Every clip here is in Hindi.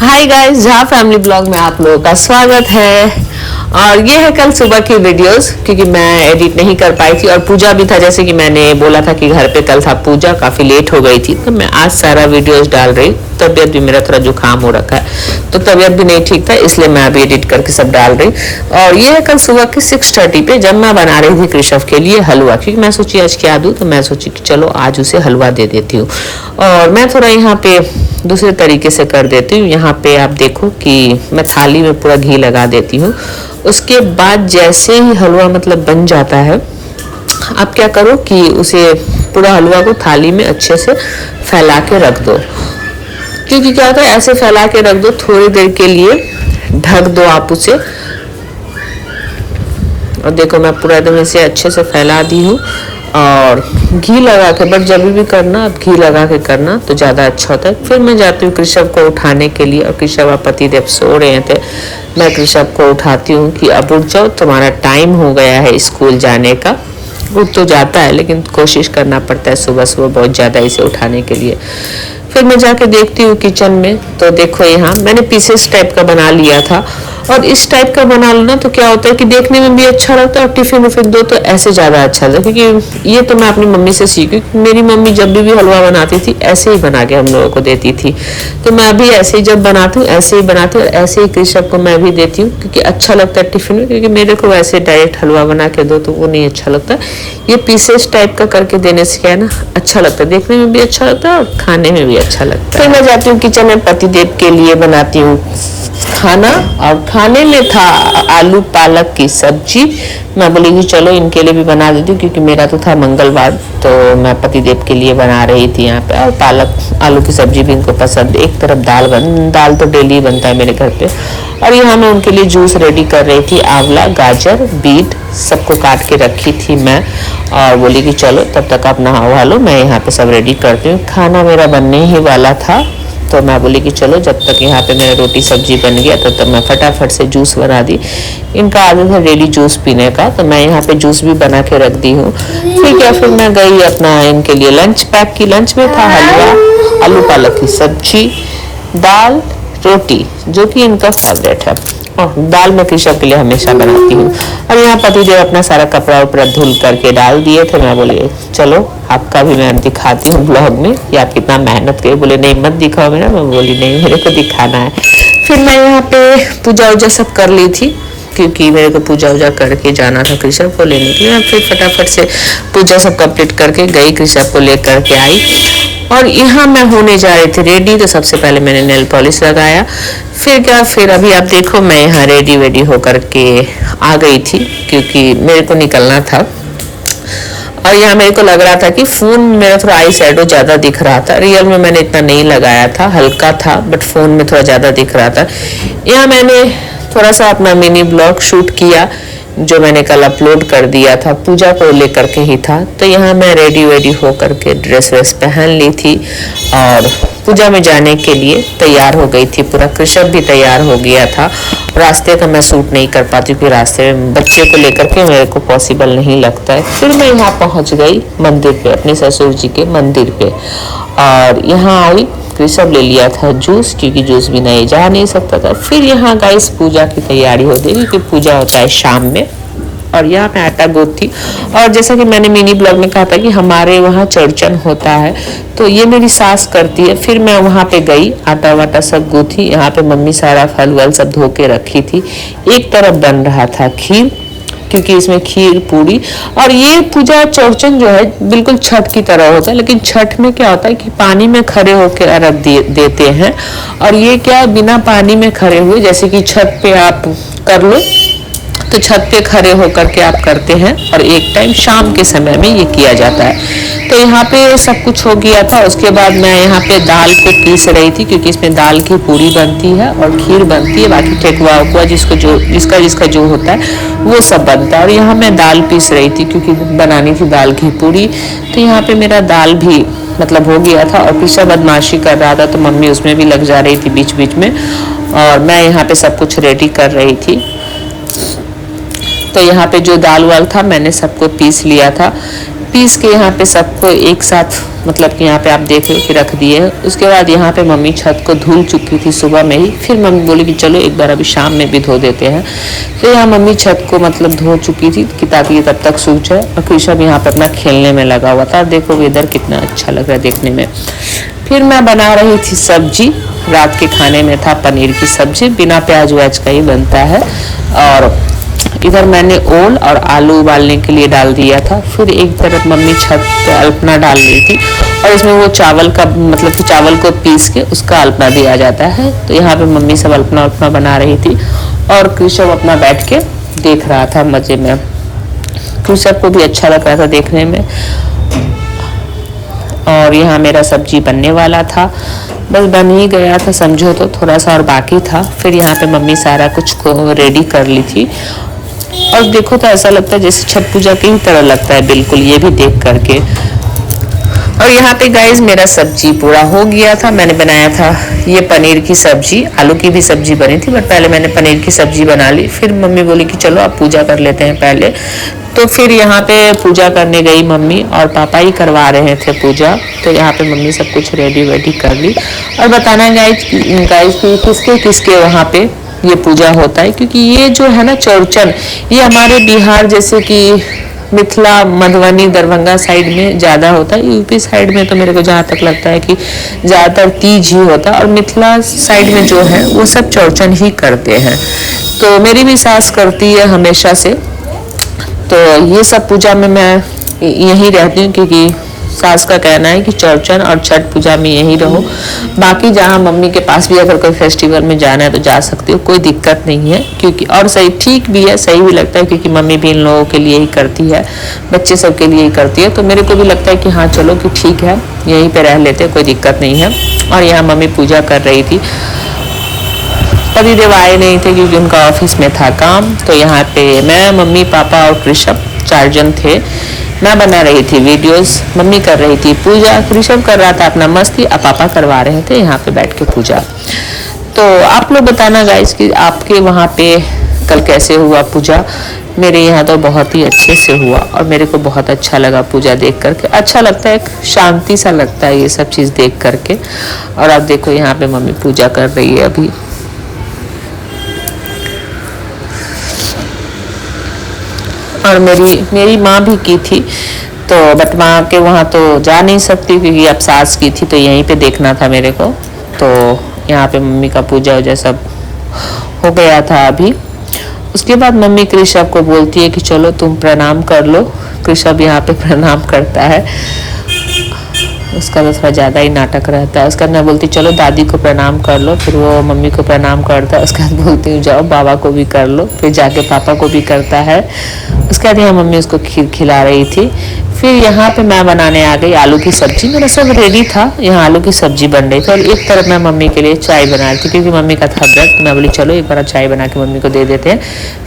हाय गाइस, जहाँ फैमिली ब्लॉग में आप लोगों का स्वागत है। और ये है कल सुबह की वीडियोस, क्योंकि मैं एडिट नहीं कर पाई थी और पूजा भी था, जैसे कि मैंने बोला था कि घर पे कल था पूजा, काफ़ी लेट हो गई थी, तो मैं आज सारा वीडियोस डाल रही। तबीयत भी मेरा थोड़ा जुकाम हो रखा है, तो तबीयत भी नहीं ठीक था, इसलिए मैं अभी एडिट करके सब डाल रही। और ये है कल सुबह की 6:30 पे, जब मैं बना रही थी कृषव के लिए हलवा, क्योंकि मैं सोची आज क्या दूँ, तो मैं सोची कि चलो आज उसे हलवा दे देती हूँ। और मैं थोड़ा यहाँ पे दूसरे तरीके से कर देती हूँ। यहाँ पे आप देखो कि मैं थाली में पूरा घी लगा देती हूँ। उसके बाद जैसे ही हलवा मतलब बन जाता है, आप क्या करो कि उसे पूरा हलवा को थाली में अच्छे से फैला के रख दो। क्योंकि क्या होता है, ऐसे फैला के रख दो, थोड़ी देर के लिए ढक दो आप उसे। और देखो मैं पूरा एकदम इसे अच्छे से फैला दी हूँ और घी लगा के, बट जब भी करना आप घी लगा के करना तो ज़्यादा अच्छा होता है। फिर मैं जाती हूँ कृषव को उठाने के लिए, और कृषव पतिदेव सो रहे थे। मैं कृषव को उठाती हूँ कि अब उठ जाओ, तुम्हारा टाइम हो गया है स्कूल जाने का। उठ तो जाता है, लेकिन कोशिश करना पड़ता है सुबह सुबह बहुत ज़्यादा इसे उठाने के लिए। फिर मैं जाके देखती हूँ किचन में, तो देखो यहाँ मैंने पीसेस टाइप का बना लिया था। और इस टाइप का बना लो ना, तो क्या होता है कि देखने में भी अच्छा लगता है, और टिफिन उफिन दो तो ऐसे ज़्यादा अच्छा लगता है। क्योंकि ये तो मैं अपनी मम्मी से सीखी, मेरी मम्मी जब भी हलवा बनाती थी ऐसे ही बना के हम लोगों को देती थी। तो मैं अभी ऐसे ही जब बनाती हूँ ऐसे ही बनाती हूँ, और ऐसे ही कृषव को मैं भी देती हूँ, क्योंकि अच्छा लगता है टिफिन में। क्योंकि मेरे को वैसे डायरेक्ट हलवा बना के दो तो वो नहीं अच्छा लगता। ये पीसेस टाइप का करके देने से क्या है ना, अच्छा लगता है, देखने में भी अच्छा लगता है और खाने में भी अच्छा लगता है। फिर मैं जाती हूँ किचन में, पतिदेव के लिए बनाती हूँ खाना। और खाने में था आलू पालक की सब्जी। मैं बोली कि चलो इनके लिए भी बना देती हूँ, क्योंकि मेरा तो था मंगलवार, तो मैं पतिदेव के लिए बना रही थी यहाँ पे। और पालक आलू की सब्जी भी इनको पसंद। एक तरफ दाल तो डेली बनता है मेरे घर पे। और यहाँ मैं उनके लिए जूस रेडी कर रही थी। आंवला, गाजर, बीट सबको काट के रखी थी मैं, और बोली कि चलो तब तक आप नहा लो, मैं यहाँ पे सब रेडी करती हूँ। खाना मेरा बनने ही वाला था, तो मैं बोली कि चलो जब तक यहाँ पे मेरा रोटी सब्जी बन गया तब तक मैं फटाफट से जूस बना दी। इनका आदत है डेली जूस पीने का, तो मैं यहाँ पे जूस भी बना के रख दी हूँ। ठीक है, फिर मैं गई अपना इनके लिए लंच पैक की। लंच में था हलवा, आलू पालक की सब्जी, दाल, रोटी, जो कि इनका फेवरेट है। और दाल मैं कृषव के लिए हमेशा बनाती हूँ। और यहाँ पतिदेव अपना सारा कपड़ा उपड़ा धुल करके डाल दिए थे। मैं बोली चलो आपका भी मैं दिखाती हूँ ब्लॉग में कि आप कितना मेहनत करे। बोले नहीं मत दिखाओ मेरा। मैं बोली नहीं, मेरे को दिखाना है। फिर मैं यहाँ पे पूजा वूजा सब कर ली थी, क्योंकि मेरे को पूजा वूजा करके जाना था कृषव को लेने के लिए। फिर फटाफट से पूजा सब कंप्लीट करके गई, कृषव को लेकर के आई। और यहाँ मैं होने जा रही थी रेडी। तो सबसे पहले मैंने नेल पॉलिश लगाया। फिर अभी आप देखो मैं यहाँ रेडी वेडी होकर के आ गई थी, क्योंकि मेरे को निकलना था। और यहाँ मेरे को लग रहा था कि फोन मेरा थोड़ा आई शैडो ज्यादा दिख रहा था। रियल में मैंने इतना नहीं लगाया था, हल्का था, बट फोन में थोड़ा ज्यादा दिख रहा था। यहाँ मैंने थोड़ा सा अपना मिनी ब्लॉग शूट किया, जो मैंने कल अपलोड कर दिया था, पूजा को लेकर के ही था। तो यहाँ मैं रेडी वेडी होकर के ड्रेस वेस पहन ली थी और पूजा में जाने के लिए तैयार हो गई थी। पूरा कृषव भी तैयार हो गया था। रास्ते का मैं शूट नहीं कर पाती, क्योंकि रास्ते में बच्चे को लेकर के मेरे को पॉसिबल नहीं लगता है। फिर मैं यहाँ पहुँच गई मंदिर पे, अपने ससुर जी के मंदिर पे। और यहाँ आई, कृषव ले लिया था जूस, क्योंकि जूस भी नहीं जा नहीं सकता था। फिर यहाँ गाइस पूजा की तैयारी होती है, क्योंकि पूजा होता है शाम में। और यहाँ मैं आटा गूंथी। और जैसा कि मैंने मिनी ब्लॉग में कहा था कि हमारे वहाँ चौरचन होता है, तो ये मेरी सास करती है। फिर मैं वहाँ पे गई, आटा वाटा सब गूंथी। यहाँ पे मम्मी सारा फल वल सब धो के रखी थी। एक तरफ बन रहा था खीर, क्योंकि इसमें खीर पूरी। और ये पूजा चौरचन जो है बिल्कुल छठ की तरह होता है, लेकिन छठ में क्या होता है कि पानी में खड़े होकर अर्घ देते हैं। और ये क्या, बिना पानी में खड़े हुए, जैसे कि छत पे आप कर लो, तो छत पे खड़े होकर के आप करते हैं। और एक टाइम शाम के समय में ये किया जाता है। तो यहाँ पे सब कुछ हो गया था। उसके बाद मैं यहाँ पे दाल को पीस रही थी, क्योंकि इसमें दाल की पूरी बनती है और खीर बनती है। बाकी ठेकुआ उकुआ जिसका जो होता है वो सब बनता है। और यहाँ मैं दाल पीस रही थी, क्योंकि बनानी थी दाल की पूरी। तो यहाँ पे मेरा दाल भी मतलब हो गया था। और कृषव बदमाशी कर रहा था, तो मम्मी उसमें भी लग जा रही थी बीच बीच में। और मैं यहाँ पे सब कुछ रेडी कर रही थी। तो यहाँ पे जो दाल वाल था मैंने सबको पीस लिया था। पीस के यहाँ पे सबको एक साथ मतलब कि यहाँ पे आप देख रहे हो कि रख दिए। उसके बाद यहाँ पे मम्मी छत को धुल चुकी थी सुबह में ही। फिर मम्मी बोली कि चलो एक बार अभी शाम में भी धो देते हैं। फिर यहाँ मम्मी छत को मतलब धो चुकी थी कि ताकि ये तब तक सूख जाए। और कृषभ यहाँ पे अपना खेलने में लगा हुआ था। देखो वेदर कितना अच्छा लग रहा है देखने में। फिर मैं बना रही थी सब्जी। रात के खाने में था पनीर की सब्जी, बिना प्याज व्याज का ही बनता है। और इधर मैंने ओल और आलू उबालने के लिए डाल दिया था। फिर एक तरफ मम्मी छत पे अल्पना डाल रही थी और इसमें वो चावल का मतलब कि चावल को पीस के उसका अल्पना दिया जाता है। तो यहाँ पे मम्मी सब अल्पना बना रही थी और कृषभ अपना बैठ के देख रहा था मजे में। कृषभ को भी अच्छा लग रहा था देखने में। और यहाँ मेरा सब्जी बनने वाला था, बस बन ही गया था समझो, तो थोड़ा सा और बाकी था। फिर यहाँ पे मम्मी सारा कुछ को रेडी कर ली थी। और देखो तो ऐसा लगता है जैसे छठ पूजा की ही तरह लगता है बिल्कुल, ये भी देख करके। और यहाँ पे गाइज मेरा सब्जी पूरा हो गया था। मैंने बनाया था ये पनीर की सब्जी, आलू की भी सब्जी बनी थी बट पहले मैंने पनीर की सब्जी बना ली। फिर मम्मी बोली कि चलो अब पूजा कर लेते हैं पहले। तो फिर यहाँ पे पूजा करने गई मम्मी और पापा ही करवा रहे थे पूजा। तो यहाँ पे मम्मी सब कुछ रेडी वेडी कर ली। और बताना गाइज कि किसके किसके वहाँ पे ये पूजा होता है, क्योंकि ये जो है ना चौरचन, ये हमारे बिहार जैसे कि मिथिला, मधुबनी, दरभंगा साइड में ज़्यादा होता है। यूपी साइड में तो मेरे को जहाँ तक लगता है कि ज़्यादातर तीज ही होता है। और मिथिला साइड में जो है वो सब चौरचन ही करते हैं। तो मेरी भी सास करती है हमेशा से। तो ये सब पूजा में मैं यहीं रहती हूँ क्योंकि सास का कहना है कि चौरचन और छठ पूजा में यहीं रहो। बाकी जहाँ मम्मी के पास भी अगर कोई फेस्टिवल में जाना है तो जा सकती हो, कोई दिक्कत नहीं है। क्योंकि और सही ठीक भी है, सही भी लगता है क्योंकि मम्मी भी इन लोगों के लिए ही करती है, बच्चे सब के लिए ही करती है। तो मेरे को भी लगता है कि हाँ चलो कि ठीक है यहीं पर रह लेते, कोई दिक्कत नहीं है। और यहाँ मम्मी पूजा कर रही थी। पतिदेव आए नहीं थे क्योंकि उनका ऑफिस में था काम। तो यहाँ पे मैं, मम्मी, पापा और कृषभ 4 जन थे। मैं बना रही थी वीडियोस, मम्मी कर रही थी पूजा, कृषभ कर रहा था अपना मस्ती, अब पापा करवा रहे थे यहाँ पे बैठ के पूजा। तो आप लोग बताना गाइस कि आपके वहाँ पे कल कैसे हुआ पूजा। मेरे यहाँ तो बहुत ही अच्छे से हुआ और मेरे को बहुत अच्छा लगा पूजा देख करके। अच्छा लगता है, शांति सा लगता है ये सब चीज़ देख करके। और आप देखो यहाँ पे मम्मी पूजा कर रही है अभी। और मेरी माँ भी की थी, तो बट माँ के वहाँ तो जा नहीं सकती क्योंकि अब सास की थी तो यहीं पे देखना था मेरे को। तो यहाँ पे मम्मी का पूजा वूजा सब हो गया था अभी। उसके बाद मम्मी कृषभ को बोलती है कि चलो तुम प्रणाम कर लो। कृषभ यहाँ पे प्रणाम करता है, उसका तो थोड़ा ज़्यादा ही नाटक रहता है। उसका मैं बोलती चलो दादी को प्रणाम कर लो, फिर वो मम्मी को प्रणाम करता है। उसके बाद बोलती हूँ जाओ बाबा को भी कर लो, फिर जाके पापा को भी करता है। उसके बाद यहाँ मम्मी उसको खीर खिला रही थी। फिर यहाँ पे मैं बनाने आ गई आलू की सब्जी। मेरा सब रेडी था, यहाँ आलू की सब्जी बन रही थी। और एक तरफ मैं मम्मी के लिए चाय बना रही थी क्योंकि मम्मी का था व्रत। तो मैं बोली चलो एक बार चाय बना के मम्मी को दे देते हैं।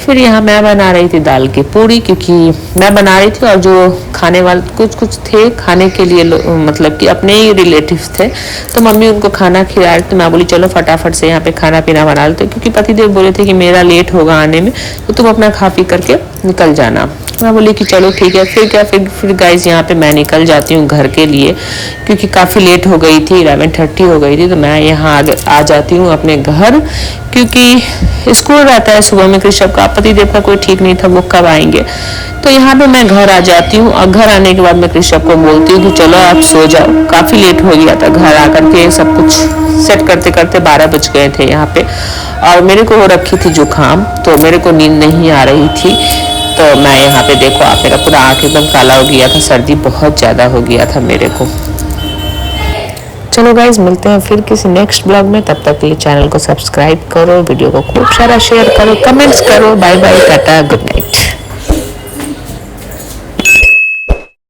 फिर यहाँ मैं बना रही थी दाल की पूरी, क्योंकि मैं बना रही थी और जो खाने वाले कुछ थे खाने के लिए, मतलब कि अपने ही रिलेटिव्स थे, तो मम्मी उनको खाना खिला रही। तो मैं बोली चलो फटाफट से यहाँ पे खाना पीना बना लेते, क्योंकि पतिदेव बोले थे कि मेरा लेट होगा आने में, तो तुम अपना खा पी करके निकल जाना। मैं बोली कि चलो ठीक है। फिर क्या, फिर गाइस यहाँ पे मैं निकल जाती हूँ घर के लिए, क्योंकि काफ़ी लेट हो गई थी, 11:30 हो गई थी। तो मैं यहाँ आ जाती हूँ अपने घर, क्योंकि स्कूल रहता है सुबह में कृषभ का। पतिदेव का कोई ठीक नहीं था वो कब आएंगे। तो यहाँ पे मैं घर आ जाती हूँ और घर आने के बाद मैं कृषभ को बोलती हूँ कि चलो आप सो जाओ, काफ़ी लेट हो गया था। घर आकर के सब कुछ सेट करते करते 12 बज गए थे यहाँ पे। और मेरे को हो रखी थी जुकाम, तो मेरे को नींद नहीं आ रही थी। तो मैं यहाँ पे देखो आप, मेरा पूरा आँख एकदम काला हो गया था, सर्दी बहुत ज़्यादा हो गया था मेरे को। चलो गाइज मिलते हैं फिर किसी नेक्स्ट ब्लॉग में। तब तक के लिए चैनल को सब्सक्राइब करो, वीडियो को खूब सारा शेयर करो, कमेंट्स करो। Bye bye, tata, good night.